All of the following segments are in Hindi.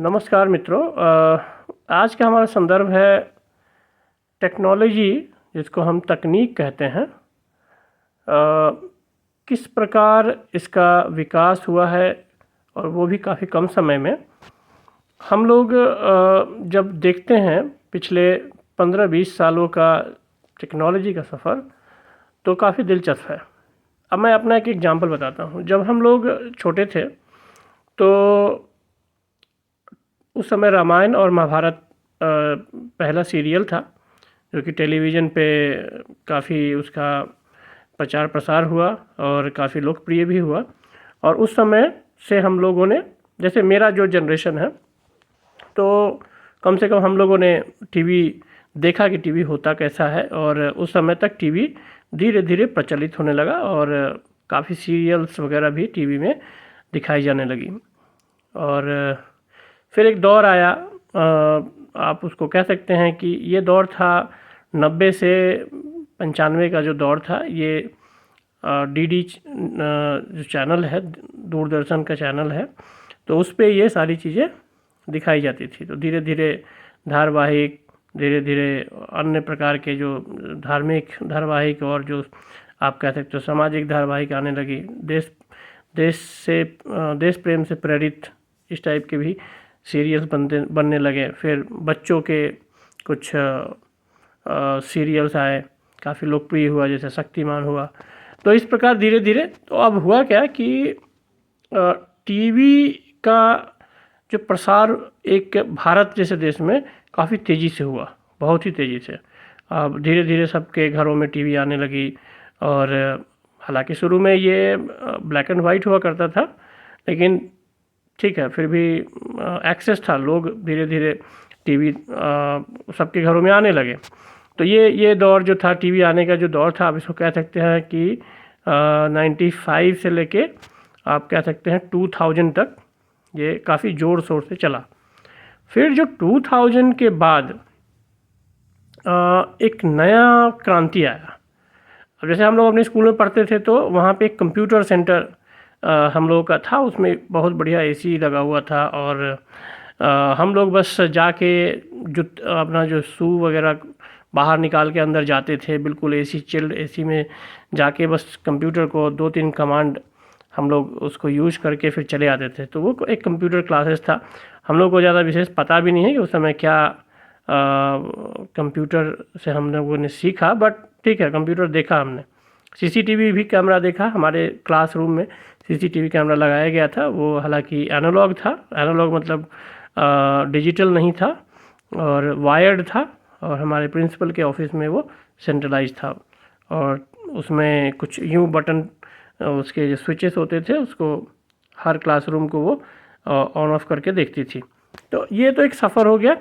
नमस्कार मित्रों। आज का हमारा संदर्भ है टेक्नोलॉजी, जिसको हम तकनीक कहते हैं। किस प्रकार इसका विकास हुआ है और वो भी काफ़ी कम समय में। हम लोग जब देखते हैं पिछले 15-20 सालों का टेक्नोलॉजी का सफ़र, तो काफ़ी दिलचस्प है। अब मैं अपना एक एग्जांपल बताता हूँ। जब हम लोग छोटे थे तो उस समय रामायण और महाभारत पहला सीरियल था, जो कि टेलीविज़न पे काफ़ी उसका प्रचार प्रसार हुआ और काफ़ी लोकप्रिय भी हुआ। और उस समय से हम लोगों ने, जैसे मेरा जो जनरेशन है, तो कम से कम हम लोगों ने टीवी देखा कि टीवी होता कैसा है। और उस समय तक टीवी धीरे धीरे प्रचलित होने लगा और काफ़ी सीरियल्स वगैरह भी टीवी में दिखाई जाने लगी। और फिर एक दौर आया, आप उसको कह सकते हैं कि ये दौर था 90 से 95 का जो दौर था। ये डीडी जो चैनल है, दूरदर्शन का चैनल है, तो उस पे ये सारी चीज़ें दिखाई जाती थी। तो धीरे धीरे धारावाहिक, धीरे धीरे अन्य प्रकार के जो धार्मिक धारावाहिक और जो आप कह सकते हो सामाजिक धारावाहिक आने लगी। देश प्रेम से प्रेरित इस टाइप के भी सीरियल्स बनने लगे। फिर बच्चों के कुछ सीरियल्स आए, काफ़ी लोकप्रिय हुआ, जैसे शक्तिमान हुआ। तो इस प्रकार धीरे धीरे, तो अब हुआ क्या कि टीवी का जो प्रसार एक भारत जैसे देश में काफ़ी तेज़ी से हुआ, बहुत ही तेज़ी से। अब धीरे धीरे सबके घरों में टीवी आने लगी। और हालांकि शुरू में ये ब्लैक एंड वाइट हुआ करता था, लेकिन ठीक है, फिर भी एक्सेस था। लोग धीरे धीरे टीवी सबके घरों में आने लगे। तो ये दौर जो था, टीवी आने का जो दौर था, आप इसको कह सकते हैं कि 95 से लेके आप कह सकते हैं 2000 तक ये काफ़ी ज़ोर शोर से चला। फिर जो 2000 के बाद एक नया क्रांति आया। अब जैसे हम लोग अपने स्कूल में पढ़ते थे, तो वहाँ पे एक कंप्यूटर सेंटर हम लोगों का था। उसमें बहुत बढ़िया एसी लगा हुआ था और हम लोग बस जाके अपना जो शू वगैरह बाहर निकाल के अंदर जाते थे, बिल्कुल एसी चिल्ड एसी में जाके बस कंप्यूटर को 2-3 कमांड हम लोग उसको यूज करके फिर चले आते थे। तो वो एक कंप्यूटर क्लासेस था। हम लोग को ज़्यादा विशेष पता भी नहीं है कि उस समय क्या कंप्यूटर से हम लोगों ने सीखा, बट ठीक है, कंप्यूटर देखा हमने। सीसीटीवी भी कैमरा देखा, हमारे क्लासरूम में सीसीटीवी कैमरा लगाया गया था। वो हालांकि एनालॉग था, एनालॉग मतलब डिजिटल नहीं था, और वायर्ड था। और हमारे प्रिंसिपल के ऑफिस में वो सेंट्रलाइज था। और उसमें कुछ यूँ बटन, उसके जो स्विचेस होते थे, उसको हर क्लासरूम को वो ऑन ऑफ करके देखती थी। तो ये तो एक सफ़र हो गया।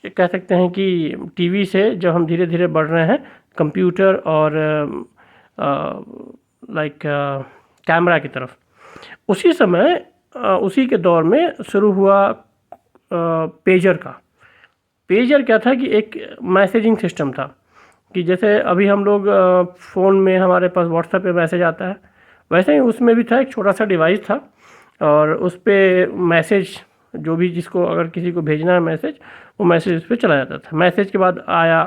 कह सकते हैं कि टीवी से जब हम धीरे धीरे बढ़ रहे हैं कंप्यूटर और कैमरा की तरफ, उसी समय उसी के दौर में शुरू हुआ पेजर का। पेजर क्या था कि एक मैसेजिंग सिस्टम था, कि जैसे अभी हम लोग फ़ोन में हमारे पास व्हाट्सएप पे मैसेज आता है, वैसे ही उसमें भी था। एक छोटा सा डिवाइस था और उस पर मैसेज, जो भी जिसको अगर किसी को भेजना है मैसेज, वो मैसेज उस पर चला जाता था। मैसेज के बाद आया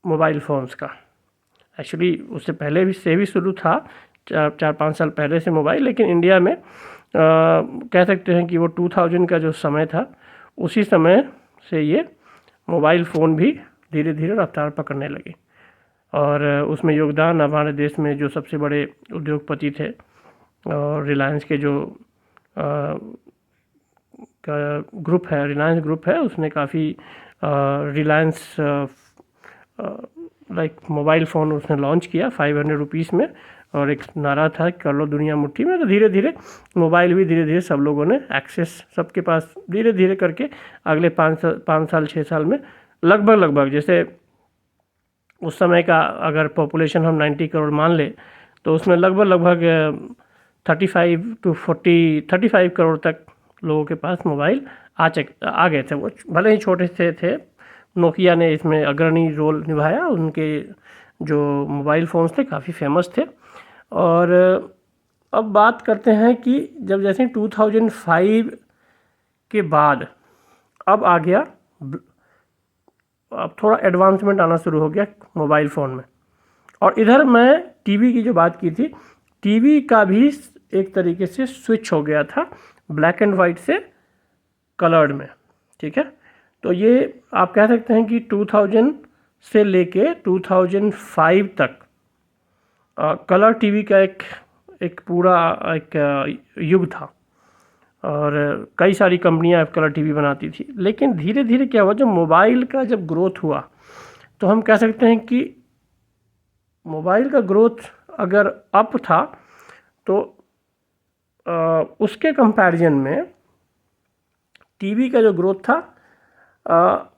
मोबाइल फ़ोन्स का। एक्चुअली उससे पहले भी शुरू था, 4-5 साल पहले से मोबाइल, लेकिन इंडिया में कह सकते हैं कि वो 2000 का जो समय था, उसी समय से ये मोबाइल फ़ोन भी धीरे धीरे रफ्तार पकड़ने लगे। और उसमें योगदान हमारे देश में जो सबसे बड़े उद्योगपति थे, और रिलायंस के जो ग्रुप है, रिलायंस ग्रुप है, उसने काफ़ी रिलायंस मोबाइल फ़ोन उसने लॉन्च किया 500 रुपीज़ में, और एक नारा था कर लो दुनिया मुट्ठी में। तो धीरे धीरे मोबाइल भी धीरे धीरे सब लोगों ने एक्सेस, सबके पास धीरे धीरे करके अगले 5 साल 6 साल में लगभग जैसे उस समय का अगर पॉपुलेशन हम 90 करोड़ मान ले, तो उसमें लगभग 35 करोड़ तक लोगों के पास मोबाइल आ गए थे। वो भले ही छोटे से थे, नोकिया ने इसमें अग्रणी रोल निभाया। उनके जो मोबाइल फ़ोन्स थे काफ़ी फेमस थे। और अब बात करते हैं कि जब जैसे 2005 के बाद अब आ गया, अब थोड़ा एडवांसमेंट आना शुरू हो गया मोबाइल फ़ोन में। और इधर मैं टीवी की जो बात की थी, टीवी का भी एक तरीके से स्विच हो गया था ब्लैक एंड वाइट से कलर्ड में, ठीक है। तो ये आप कह सकते हैं कि 2000 से लेके 2005 तक कलर टीवी का एक पूरा एक युग था, और कई सारी कंपनियां कलर टीवी बनाती थी। लेकिन धीरे धीरे क्या हुआ, जब मोबाइल का जब ग्रोथ हुआ, तो हम कह सकते हैं कि मोबाइल का ग्रोथ अगर अप था, तो उसके कंपैरिजन में टीवी का जो ग्रोथ था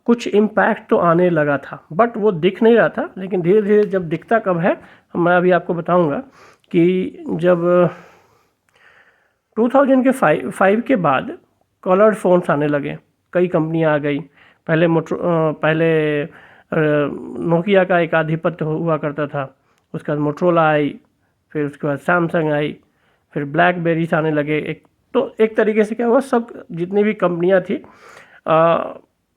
कुछ इम्पैक्ट तो आने लगा था, बट वो दिख नहीं रहा था। लेकिन धीरे धीरे जब दिखता कब है, मैं अभी आपको बताऊंगा कि जब 2005 के बाद कलर्ड फ़ोन्स आने लगे, कई कंपनियां आ गई। पहले नोकिया का एक आधिपत्य हुआ करता था, उसके बाद मोटरोला आई, फिर उसके बाद सैमसंग आई, फिर ब्लैकबेरीज आने लगे। तो एक तरीके से क्या हुआ, सब जितनी भी कंपनियां थी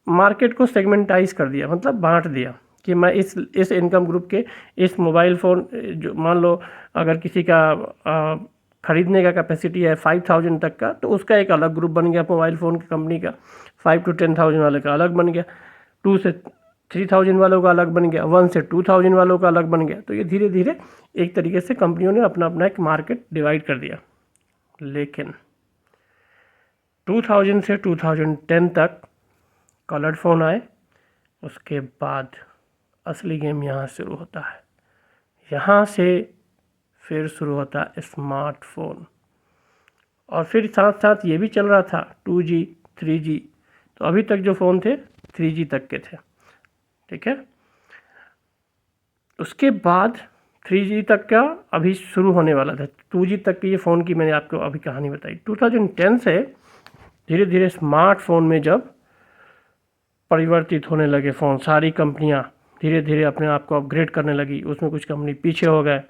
मार्केट को सेगमेंटाइज कर दिया, मतलब बांट दिया कि मैं इस इनकम ग्रुप के इस मोबाइल फ़ोन, जो मान लो अगर किसी का ख़रीदने का कैपेसिटी है 5000 तक का, तो उसका एक अलग ग्रुप बन गया मोबाइल फ़ोन की कंपनी का। 5 to 10,000 वाले का अलग बन गया, 2 से 3000 वालों का अलग बन गया, 1 से 2000 वालों का अलग बन गया। तो ये धीरे धीरे एक तरीके से कंपनियों ने अपना अपना एक मार्केट डिवाइड कर दिया। लेकिन 2000 से 2010 तक कलर्ड फ़ोन आए, उसके बाद असली गेम यहाँ शुरू होता है। यहाँ से फिर शुरू होता है स्मार्टफोन, और फिर साथ साथ ये भी चल रहा था 2G 3G। तो अभी तक जो फ़ोन थे 3G तक के थे, ठीक है। उसके बाद 3G तक का अभी शुरू होने वाला था। 2G तक के ये फ़ोन की मैंने आपको अभी कहानी बताई। 2010 से धीरे धीरे स्मार्टफोन में जब परिवर्तित होने लगे फ़ोन, सारी कंपनियां धीरे धीरे अपने आप को अपग्रेड करने लगी। उसमें कुछ कंपनी पीछे हो गए,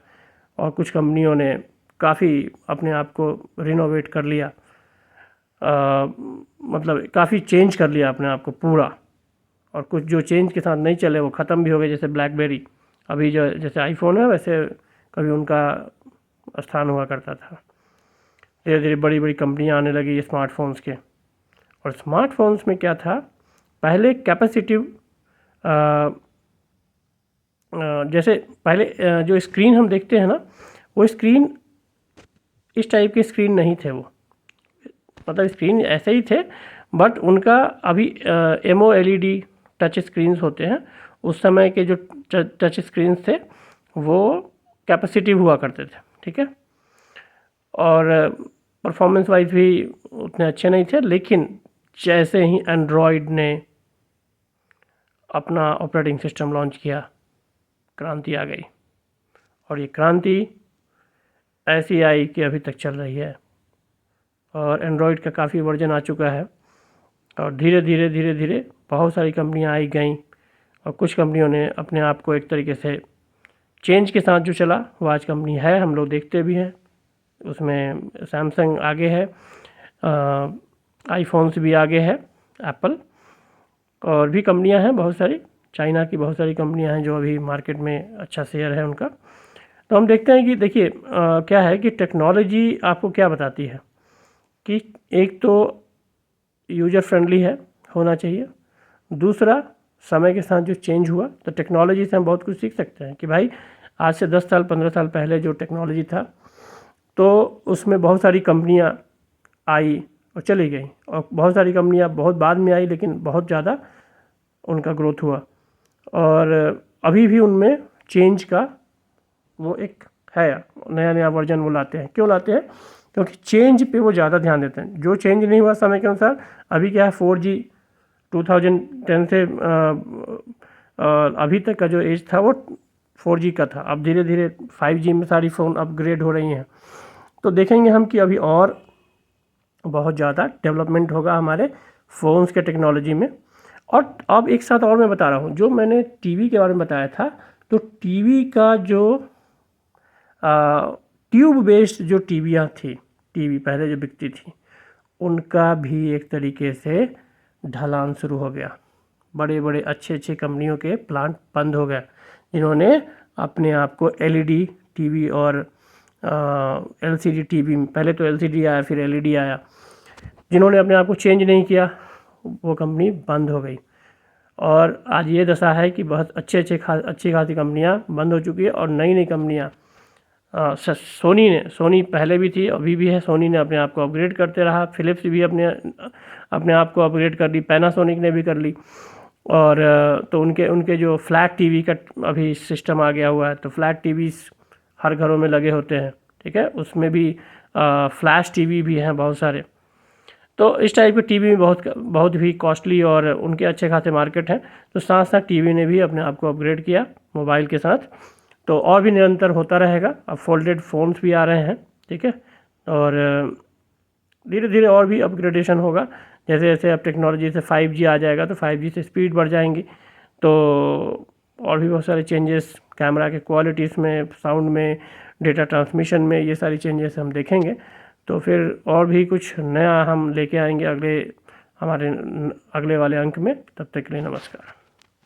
और कुछ कंपनियों ने काफ़ी अपने आप को रिनोवेट कर लिया, मतलब काफ़ी चेंज कर लिया अपने आप को पूरा। और कुछ जो चेंज के साथ नहीं चले वो ख़त्म भी हो गए, जैसे ब्लैकबेरी। अभी जो जैसे आईफोन है, वैसे कभी उनका स्थान हुआ करता था। धीरे धीरे बड़ी बड़ी कंपनियां आने लगी स्मार्टफोन्स के। और स्मार्टफोन्स में क्या था, पहले कैपेसिटिव, जैसे पहले जो स्क्रीन हम देखते हैं ना, वो स्क्रीन इस टाइप के स्क्रीन नहीं थे। वो मतलब स्क्रीन ऐसे ही थे, बट उनका अभी MOLED टच स्क्रीन्स होते हैं। उस समय के जो टच स्क्रीन्स थे वो कैपेसिटिव हुआ करते थे, ठीक है। और परफॉर्मेंस वाइज भी उतने अच्छे नहीं थे। लेकिन जैसे ही एंड्रॉयड ने अपना ऑपरेटिंग सिस्टम लॉन्च किया, क्रांति आ गई। और ये क्रांति ऐसी आई कि अभी तक चल रही है, और एंड्रॉयड का काफ़ी वर्जन आ चुका है। और धीरे धीरे धीरे धीरे बहुत सारी कंपनियां आई गईं, और कुछ कंपनियों ने अपने आप को एक तरीके से चेंज के साथ जो चला वो आज कंपनी है, हम लोग देखते भी हैं। उसमें सैमसंग आगे है, आईफोन्स भी आगे है, एप्पल, और भी कंपनियां हैं बहुत सारी। चाइना की बहुत सारी कंपनियां हैं जो अभी मार्केट में अच्छा शेयर है उनका। तो हम देखते हैं कि देखिए क्या है कि टेक्नोलॉजी आपको क्या बताती है कि एक तो यूज़र फ्रेंडली है, होना चाहिए। दूसरा, समय के साथ जो चेंज हुआ, तो टेक्नोलॉजी से हम बहुत कुछ सीख सकते हैं कि भाई आज से 10 साल 15 साल पहले जो टेक्नोलॉजी था, तो उसमें बहुत सारी कंपनियां आई और चली गई, और बहुत सारी कंपनियां बहुत बाद में आई, लेकिन बहुत ज़्यादा उनका ग्रोथ हुआ। और अभी भी उनमें चेंज का वो एक है, नया नया वर्जन वो लाते हैं। क्यों लाते हैं? क्योंकि चेंज पे वो ज़्यादा ध्यान देते हैं। जो चेंज नहीं हुआ समय के अनुसार, अभी क्या है 4G 2010 से अभी तक का जो एज था वो 4G का था। अब धीरे धीरे 5G में सारी फ़ोन अपग्रेड हो रही हैं। तो देखेंगे हम कि अभी और बहुत ज़्यादा डेवलपमेंट होगा हमारे फ़ोन्स के टेक्नोलॉजी में। और अब एक साथ और मैं बता रहा हूँ, जो मैंने टीवी के बारे में बताया था, तो टीवी का जो ट्यूब बेस्ड जो टीवियाँ थी, टीवी पहले जो बिकती थी, उनका भी एक तरीके से ढलान शुरू हो गया। बड़े बड़े अच्छे अच्छे कंपनियों के प्लांट बंद हो गए, जिन्होंने अपने आप को एलईडी टीवी और एलसीडी टीवी, पहले तो एलसीडी आया फिर एलईडी आया, जिन्होंने अपने आप को चेंज नहीं किया, वो कंपनी बंद हो गई। और आज ये दशा है कि बहुत अच्छी खासी कंपनियां बंद हो चुकी है और नई नई कंपनियां, सोनी पहले भी थी, अभी भी है, सोनी ने अपने आप को अपग्रेड करते रहा, फिलिप्स भी अपने आप को अपग्रेड कर ली, पैनासोनिक ने भी कर ली। और तो उनके जो फ्लैट टीवी का अभी सिस्टम आ गया हुआ है, तो फ्लैट टीवीज़ हर घरों में लगे होते हैं, ठीक है, उसमें भी फ्लैश टीवी भी हैं बहुत सारे। तो इस टाइप के टीवी में बहुत ही कॉस्टली और उनके अच्छे खासे मार्केट हैं। तो साथ साथ टीवी ने भी अपने आप को अपग्रेड किया मोबाइल के साथ, तो और भी निरंतर होता रहेगा। अब फोल्डेड फ़ोन्स भी आ रहे हैं, ठीक है, और धीरे धीरे और भी अपग्रेडेशन होगा। जैसे जैसे अब टेक्नोलॉजी से 5G आ जाएगा तो 5G से स्पीड बढ़ जाएंगी, तो और भी बहुत सारे चेंजेस कैमरा के क्वालिटीज़ में, साउंड में, डेटा ट्रांसमिशन में, ये सारी चेंजेस हम देखेंगे। तो फिर और भी कुछ नया हम लेके आएंगे हमारे अगले वाले अंक में। तब तक के लिए नमस्कार।